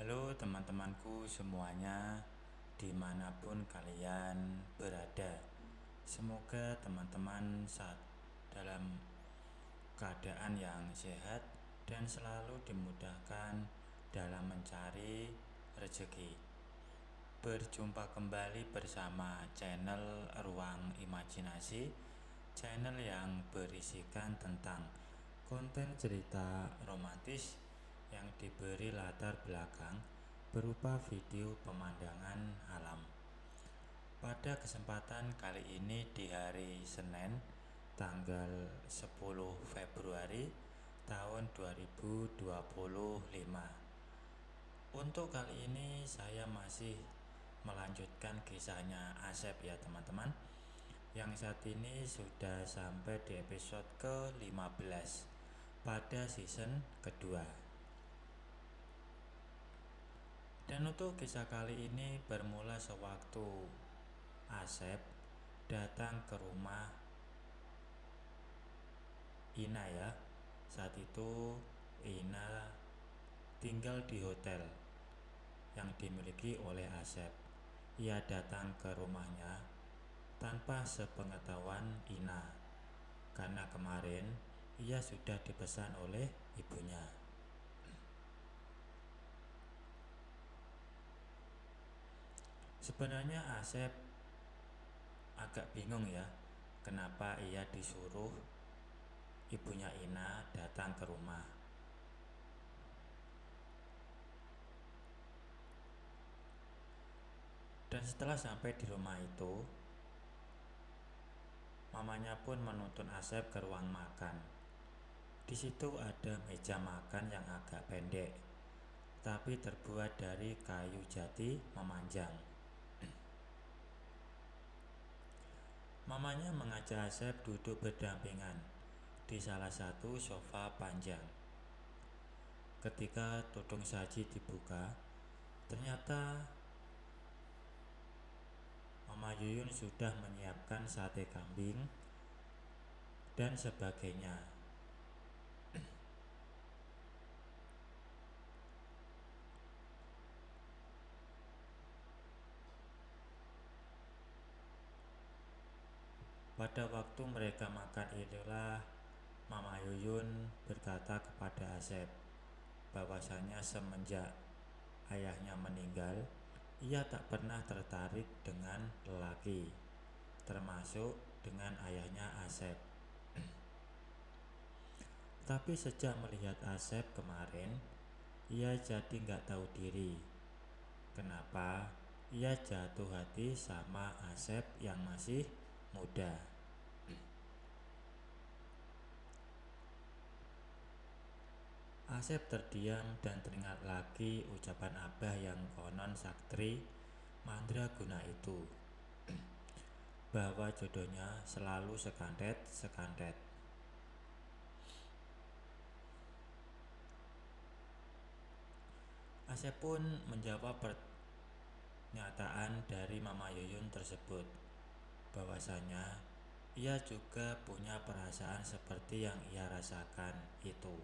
Halo teman-temanku semuanya, dimanapun kalian berada. Semoga teman-teman saat dalam keadaan yang sehat dan selalu dimudahkan dalam mencari rezeki. Berjumpa kembali bersama channel Ruang Imajinasi, channel yang berisikan tentang konten cerita romantis yang diberi latar belakang berupa video pemandangan alam. Pada kesempatan kali ini di hari Senin tanggal 10 Februari tahun 2025. Untuk kali ini saya masih melanjutkan kisahnya Asep ya teman-teman, yang saat ini sudah sampai di episode ke-15 pada season kedua. Dan untuk kisah kali ini bermula sewaktu Asep datang ke rumah Ina ya. Saat itu Ina tinggal di hotel yang dimiliki oleh Asep. Ia datang ke rumahnya tanpa sepengetahuan Ina, karena kemarin ia sudah dipesan oleh ibunya. Sebenarnya Asep agak bingung ya, kenapa ia disuruh ibunya Ina datang ke rumah. Dan setelah sampai di rumah itu, mamanya pun menuntun Asep ke ruang makan. Di situ ada meja makan yang agak pendek, tapi terbuat dari kayu jati memanjang. Mamanya mengajak Asep duduk berdampingan di salah satu sofa panjang. Ketika tudung saji dibuka, ternyata Mama Yuyun sudah menyiapkan sate kambing dan sebagainya. Pada waktu mereka makan itulah Mama Yuyun berkata kepada Asep bahwasanya semenjak ayahnya meninggal, ia tak pernah tertarik dengan lelaki, termasuk dengan ayahnya Asep. Tapi sejak melihat Asep kemarin, ia jadi nggak tahu diri kenapa ia jatuh hati sama Asep yang masih muda. Asep terdiam dan teringat lagi ucapan Abah yang konon saktri mandraguna itu, bahwa jodohnya selalu sekandet. Asep pun menjawab pernyataan dari Mama Yuyun tersebut, bahwasanya ia juga punya perasaan seperti yang ia rasakan itu.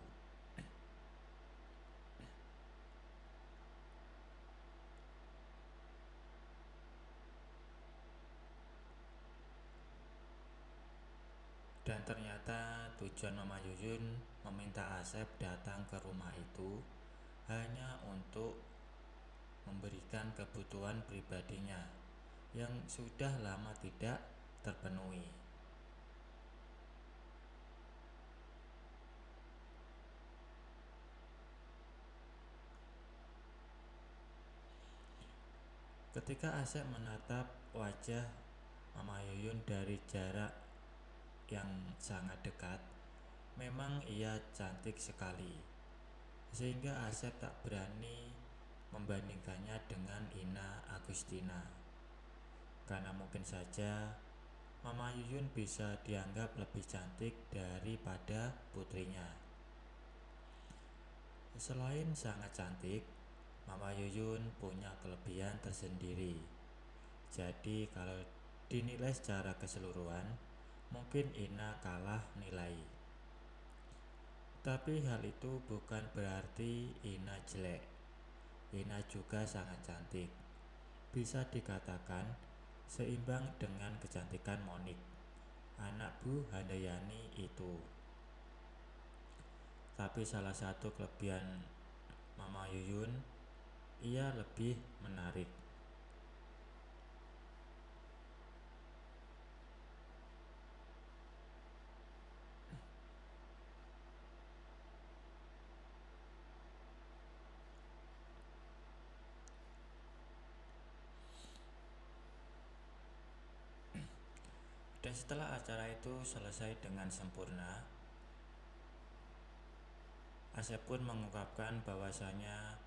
Dan ternyata tujuan Mama Yuyun meminta Asep datang ke rumah itu hanya untuk memberikan kebutuhan pribadinya yang sudah lama tidak terpenuhi. Ketika Asep menatap wajah Mama Yuyun dari jarak yang sangat dekat, memang ia cantik sekali, sehingga Asep tak berani membandingkannya dengan Ina Agustina, karena mungkin saja Mama Yuyun bisa dianggap lebih cantik daripada putrinya. Selain sangat cantik, Mama Yuyun punya kelebihan tersendiri. Jadi kalau dinilai secara keseluruhan, mungkin Ina kalah nilai. Tapi hal itu bukan berarti Ina jelek. Ina juga sangat cantik. Bisa dikatakan seimbang dengan kecantikan Monik, anak Bu Handayani itu. Tapi salah satu kelebihan Mama Yuyun, ia lebih menarik. Dan setelah acara itu selesai dengan sempurna, Asep pun mengungkapkan bahwasanya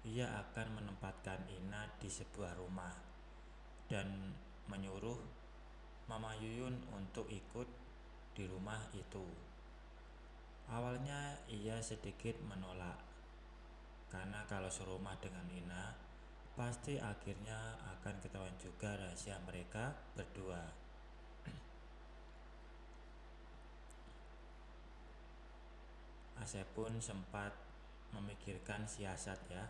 ia akan menempatkan Ina di sebuah rumah dan menyuruh Mama Yuyun untuk ikut di rumah itu. Awalnya ia sedikit menolak, karena kalau serumah dengan Ina, pasti akhirnya akan ketahuan juga rahasia mereka berdua. Asep pun sempat memikirkan siasat ya.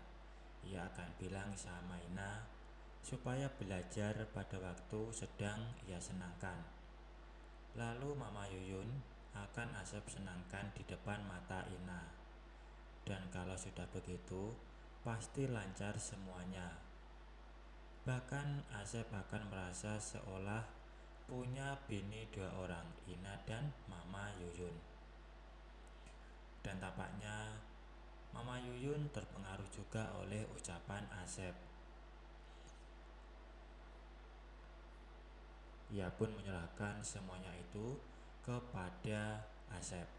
Ia akan bilang sama Ina supaya belajar pada waktu sedang ia senangkan. Lalu Mama Yuyun akan Asep senangkan di depan mata Ina. Dan kalau sudah begitu, pasti lancar semuanya. Bahkan Asep akan merasa seolah punya bini dua orang, Ina dan Mama Yuyun. Dan tampaknya Mama Yuyun terpengaruh juga oleh ucapan Asep. Ia pun menyerahkan semuanya itu kepada Asep.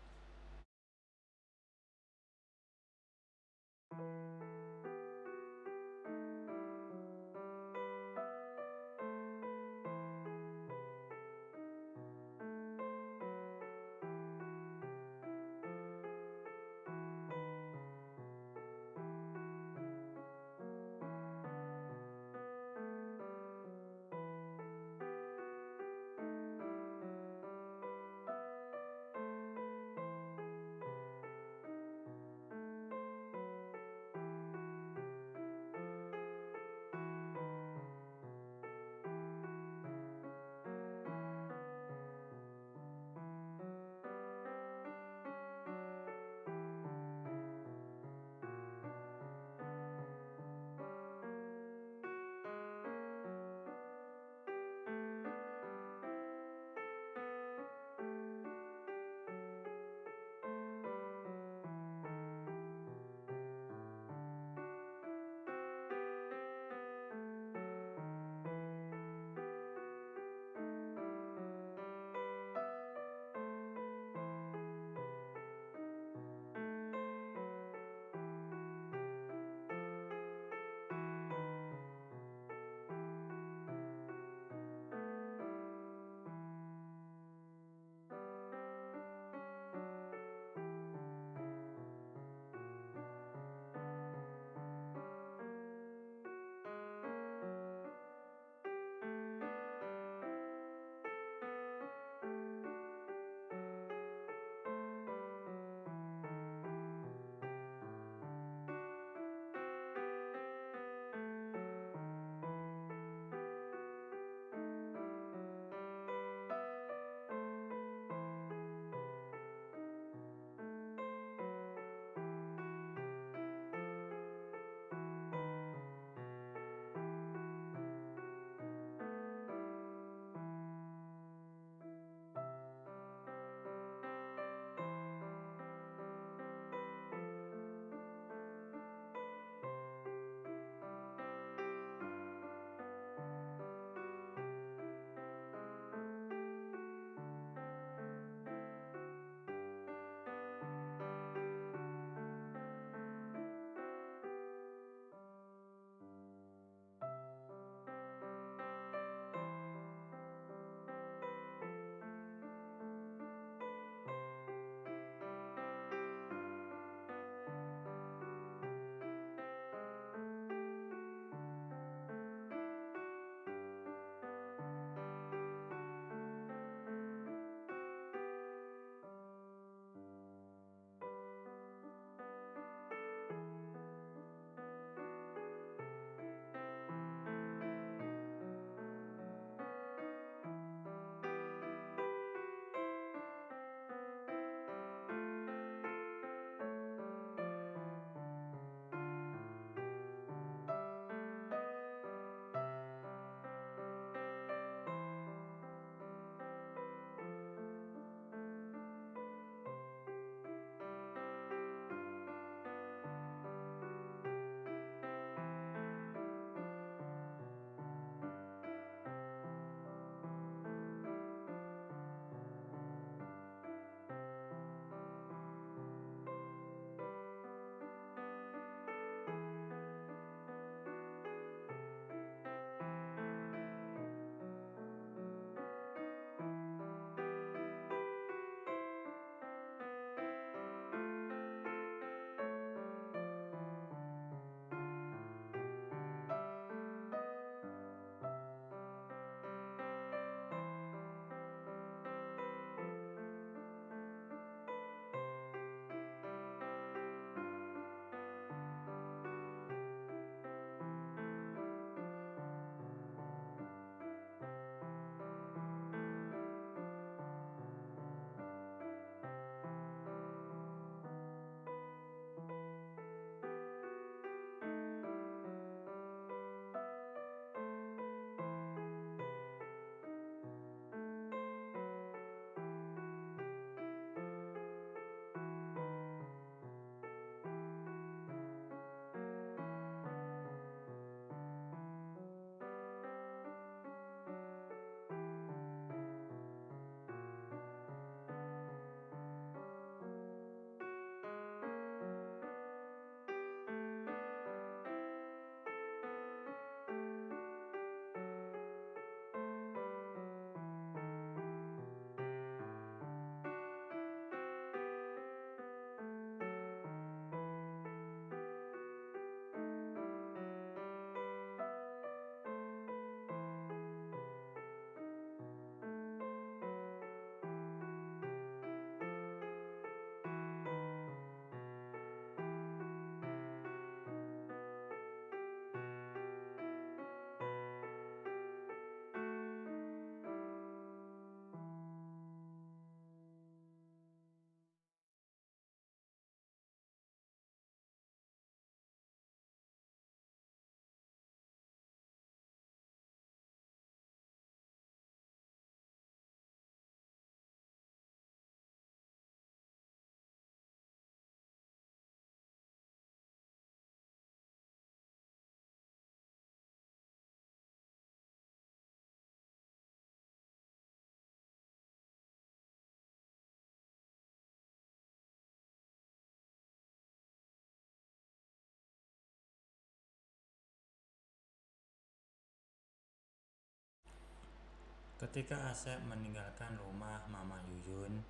Ketika Asep meninggalkan rumah Mama Yuyun,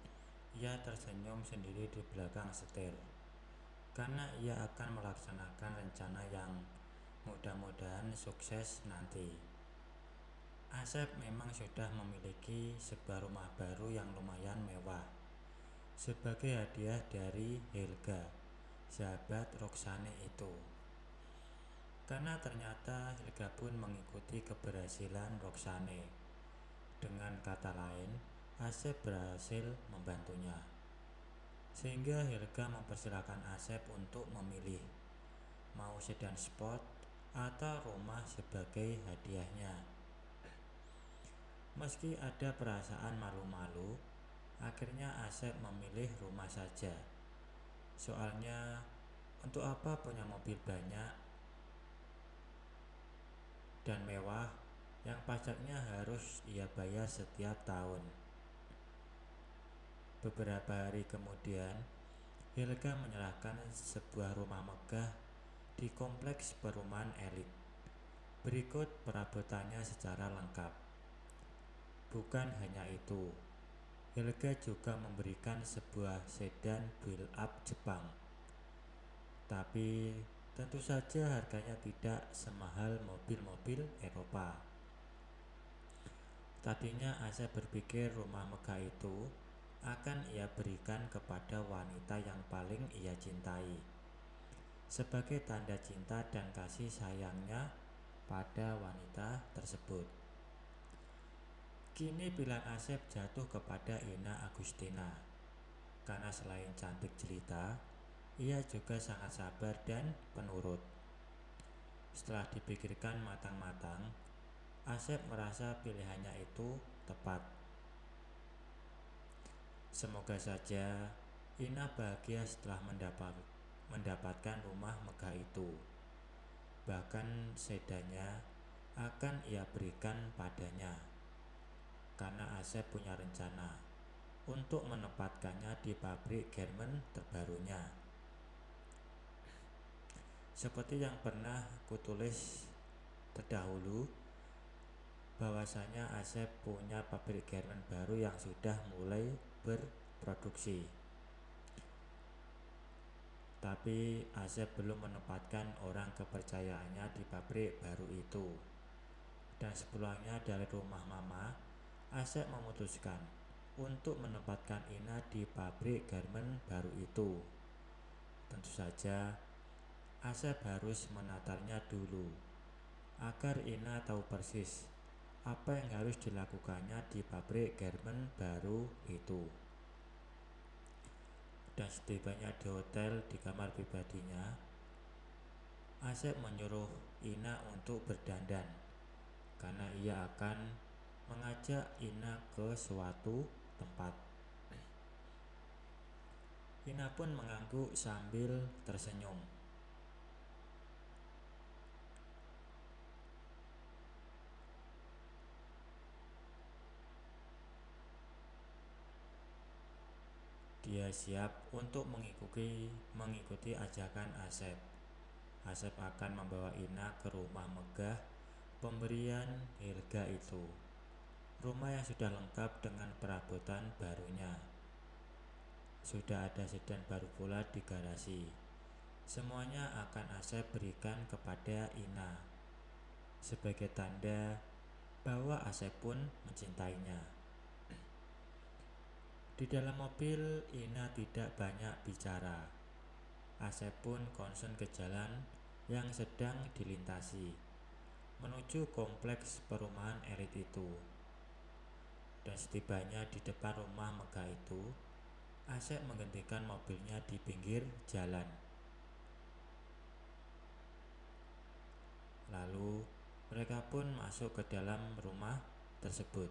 ia tersenyum sendiri di belakang setir karena ia akan melaksanakan rencana yang mudah-mudahan sukses nanti. Asep memang sudah memiliki sebuah rumah baru yang lumayan mewah sebagai hadiah dari Helga, sahabat Roksane itu. Karena ternyata Helga pun mengikuti keberhasilan Roksane. Dengan kata lain, Asep berhasil membantunya. Sehingga Helga mempersilahkan Asep untuk memilih mau sedan sport atau rumah sebagai hadiahnya. Meski ada perasaan malu-malu, akhirnya Asep memilih rumah saja. Soalnya, untuk apa punya mobil banyak dan mewah yang pajaknya harus ia bayar setiap tahun. Beberapa hari kemudian, Helga menyerahkan sebuah rumah megah di kompleks perumahan elit. Berikut perabotannya secara lengkap. Bukan hanya itu, Helga juga memberikan sebuah sedan build-up Jepang. Tapi tentu saja harganya tidak semahal mobil-mobil Eropa. Tadinya Asep berpikir rumah megah itu akan ia berikan kepada wanita yang paling ia cintai, sebagai tanda cinta dan kasih sayangnya pada wanita tersebut. Kini pilihan Asep jatuh kepada Ina Agustina, karena selain cantik jelita, ia juga sangat sabar dan penurut. Setelah dipikirkan matang-matang, Asep merasa pilihannya itu tepat. Semoga saja Ina bahagia setelah mendapatkan rumah megah itu. Bahkan sedannya akan ia berikan padanya, karena Asep punya rencana untuk menempatkannya di pabrik garment terbarunya. Seperti yang pernah kutulis terdahulu, bahwasanya Asep punya pabrik garment baru yang sudah mulai berproduksi. Tapi Asep belum menempatkan orang kepercayaannya di pabrik baru itu. Dan sepulangnya dari rumah Mama, Asep memutuskan untuk menempatkan Ina di pabrik garment baru itu. Tentu saja Asep harus menatarnya dulu, agar Ina tahu persis apa yang harus dilakukannya di pabrik garment baru itu. Dan setibanya di hotel di kamar pribadinya, Asep menyuruh Ina untuk berdandan, karena ia akan mengajak Ina ke suatu tempat. Ina pun mengangguk sambil tersenyum. Dia siap untuk mengikuti ajakan Asep. Asep akan membawa Ina ke rumah megah pemberian Helga itu. Rumah yang sudah lengkap dengan perabotan barunya. Sudah ada sedan baru pula di garasi. Semuanya akan Asep berikan kepada Ina sebagai tanda bahwa Asep pun mencintainya. Di dalam mobil, Ina tidak banyak bicara. Asep pun konsen ke jalan yang sedang dilintasi menuju kompleks perumahan elit itu. Dan setibanya di depan rumah megah itu, Asep menghentikan mobilnya di pinggir jalan. Lalu mereka pun masuk ke dalam rumah tersebut.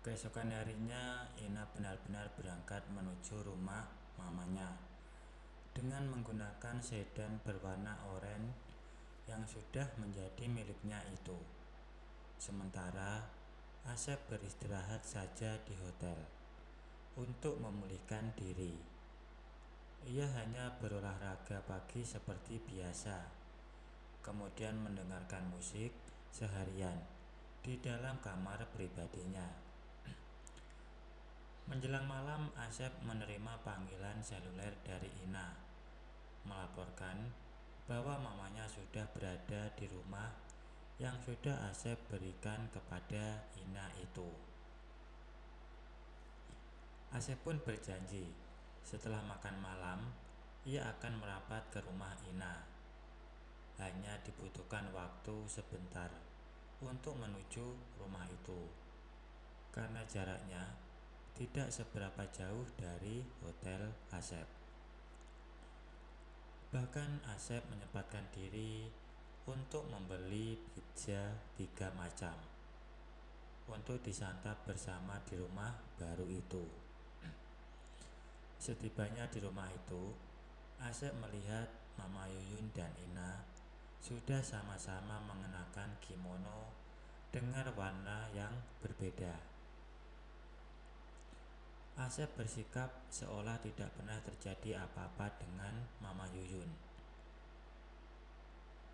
Keesokan harinya Ina benar-benar berangkat menuju rumah mamanya dengan menggunakan sedan berwarna oranye yang sudah menjadi miliknya itu. Sementara Asep beristirahat saja di hotel untuk memulihkan diri. Ia hanya berolahraga pagi seperti biasa, kemudian mendengarkan musik seharian di dalam kamar pribadinya. Menjelang malam, Asep menerima panggilan seluler dari Ina, melaporkan bahwa mamanya sudah berada di rumah yang sudah Asep berikan kepada Ina itu. Asep pun berjanji setelah makan malam ia akan merapat ke rumah Ina. Hanya dibutuhkan waktu sebentar untuk menuju rumah itu, karena jaraknya tidak seberapa jauh dari hotel Asep. Bahkan Asep menyempatkan diri untuk membeli pizza 3 macam untuk disantap bersama di rumah baru itu. Setibanya di rumah itu, Asep melihat Mama Yuyun dan Ina sudah sama-sama mengenakan kimono dengan warna yang berbeda. Asep bersikap seolah tidak pernah terjadi apa-apa dengan Mama Yuyun.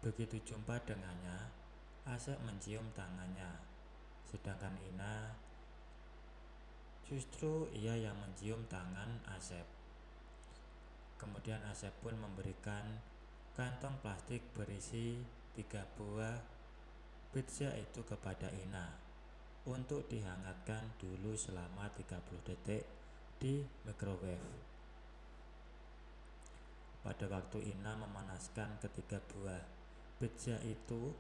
Begitu jumpa dengannya, Asep mencium tangannya, sedangkan Ina justru ia yang mencium tangan Asep. Kemudian Asep pun memberikan kantong plastik berisi 3 buah pizza itu kepada Ina untuk dihangatkan dulu selama 30 detik di microwave. Pada waktu Ina memanaskan ketiga buah pizza itu,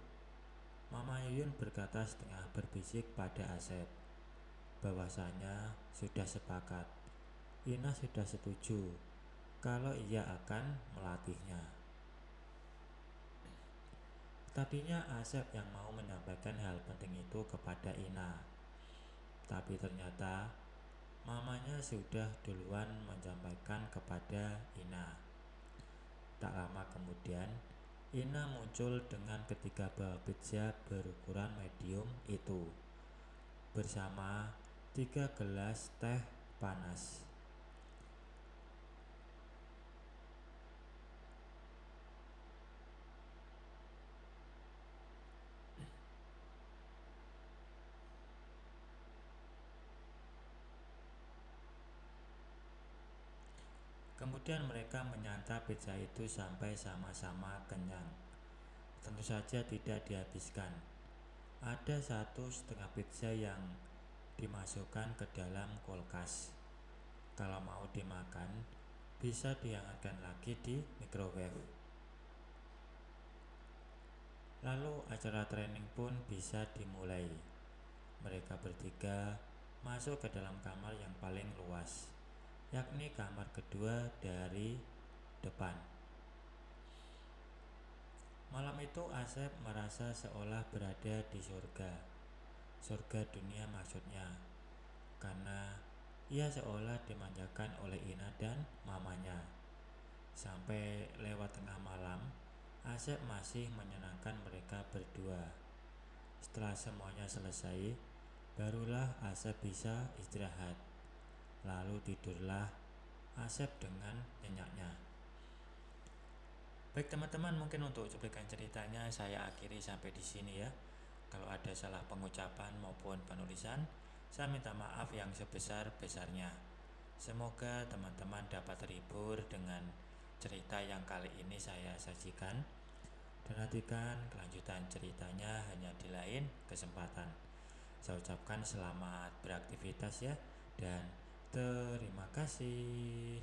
Mama Yuyun berkata setengah berbisik pada Asep bahwasanya sudah sepakat, Ina sudah setuju kalau ia akan melatihnya. Tadinya Asep yang mau menyampaikan hal penting itu kepada Ina, tapi ternyata mamanya sudah duluan menyampaikan kepada Ina. Tak lama kemudian, Ina muncul dengan ketiga buah pizza berukuran medium itu, bersama 3 gelas teh panas. Kemudian mereka menyantap pizza itu sampai sama-sama kenyang. Tentu saja tidak dihabiskan. Ada 1,5 pizza yang dimasukkan ke dalam kulkas. Kalau mau dimakan, bisa dihangatkan lagi di microwave. Lalu acara training pun bisa dimulai. Mereka bertiga masuk ke dalam kamar yang paling luas, yakni kamar kedua dari depan. Malam itu Asep merasa seolah berada di surga dunia maksudnya, karena ia seolah dimanjakan oleh Ina dan mamanya. Sampai lewat tengah malam, Asep masih menyenangkan mereka berdua. Setelah semuanya selesai, barulah Asep bisa istirahat. Lalu tidurlah Asep dengan nyenyaknya. Baik teman-teman, mungkin untuk cuplikan ceritanya saya akhiri sampai di sini ya. Kalau ada salah pengucapan maupun penulisan, saya minta maaf yang sebesar-besarnya. Semoga teman-teman dapat terhibur dengan cerita yang kali ini saya sajikan. Dan nantikan kelanjutan ceritanya hanya di lain kesempatan. Saya ucapkan selamat beraktivitas ya, dan terima kasih.